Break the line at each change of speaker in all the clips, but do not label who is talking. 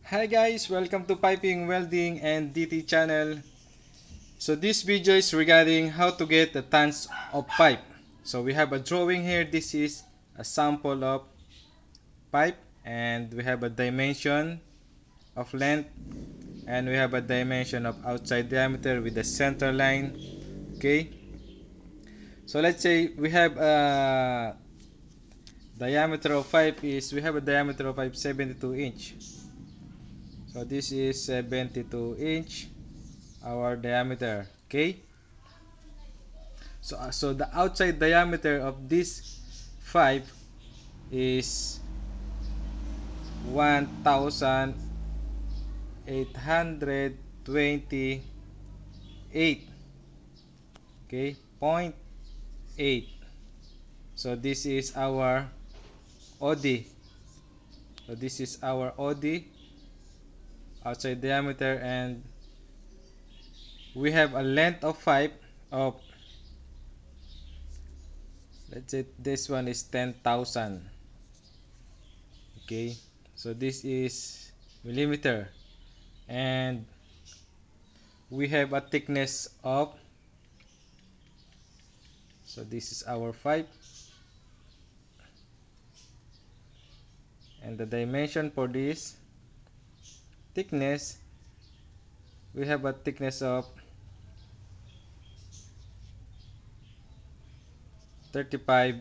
Hi guys, welcome to Piping, Welding and DT channel. So this video is regarding how to get the tons of pipe. So we have a drawing here. This is a sample of pipe and we have a dimension of length and we have a dimension of outside diameter with the center line. Okay, so let's say we have a diameter of pipe is we have a diameter of pipe 72 inch. So this is 72 inch our diameter. Okay, so the outside diameter of this 5 is 1828, okay, point 8. So this is our OD. So this is our OD, outside diameter, and we have a length of pipe of, let's say this one is 10,000. Okay, so this is millimeter, and we have a thickness of, so this is our pipe, and the dimension for this thickness, we have a thickness of 35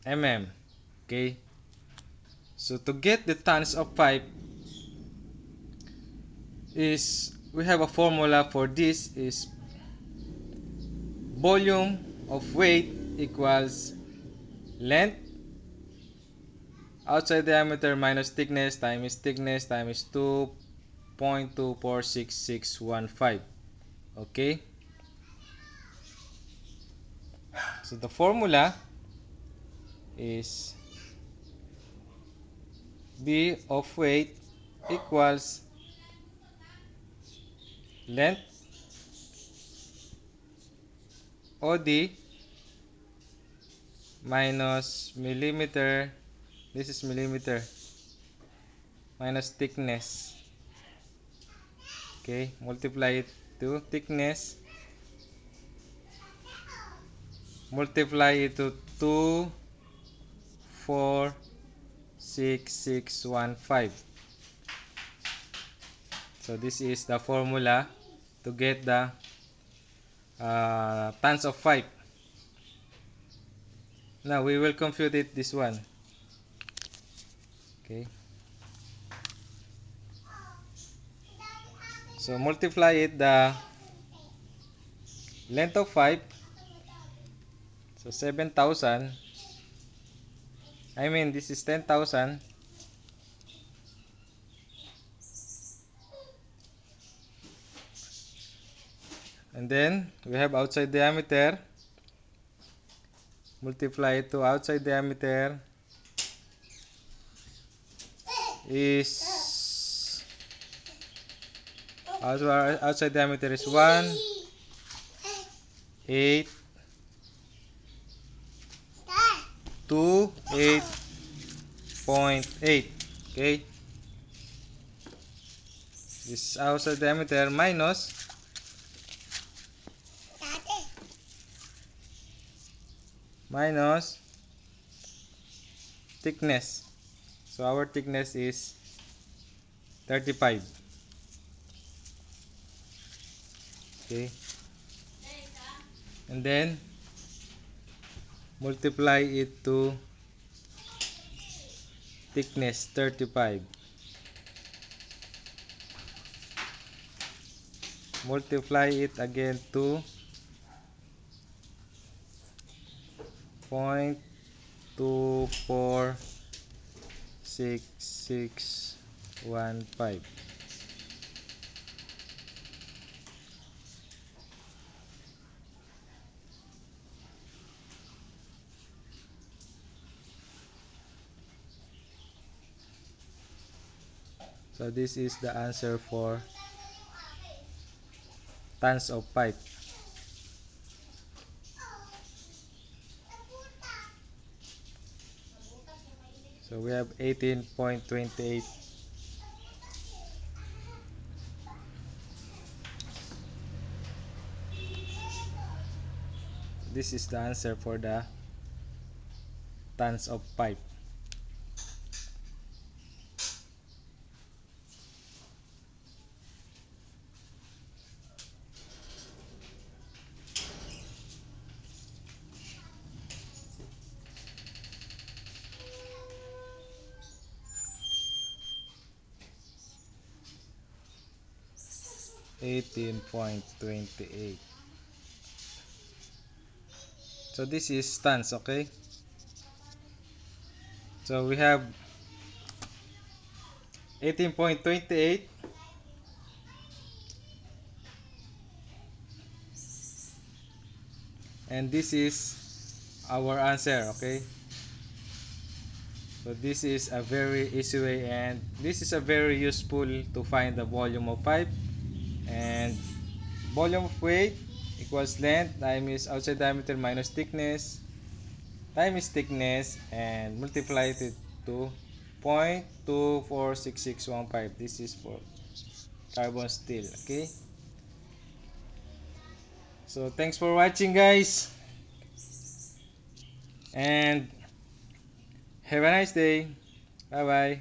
mm. Okay, so to get the tons of pipe is, we have a formula for this is volume of weight equals length outside diameter minus thickness times 2.246615. Okay, so the formula is B of weight equals length OD minus millimeter, this is millimeter, minus thickness. Okay, multiply it to thickness, multiply it to 2.46615. So this is the formula to get the tons of pipe. Now we will compute it, this one. Okay, so multiply it the length of pipe, so 7,000, I mean this is 10,000, and then we have outside diameter, multiply it to outside diameter is, outside diameter is 1 8 2 8.8. Okay, this outside diameter minus thickness. So our thickness is 35. Okay, and then multiply it to thickness 35, multiply it again to 0.246615. So this is the answer for tons of pipe. So we have 18.28 this is the answer for the tons of pipe. $18.28. So this is tons, okay? So we have 18.28, and this is our answer, okay? So this is a very easy way, and this is a very useful to find the volume of pipe. And volume of weight equals length times outside diameter minus thickness times thickness, and multiply it to 0.246615. This is for carbon steel, okay? So thanks for watching, guys, and have a nice day. Bye bye.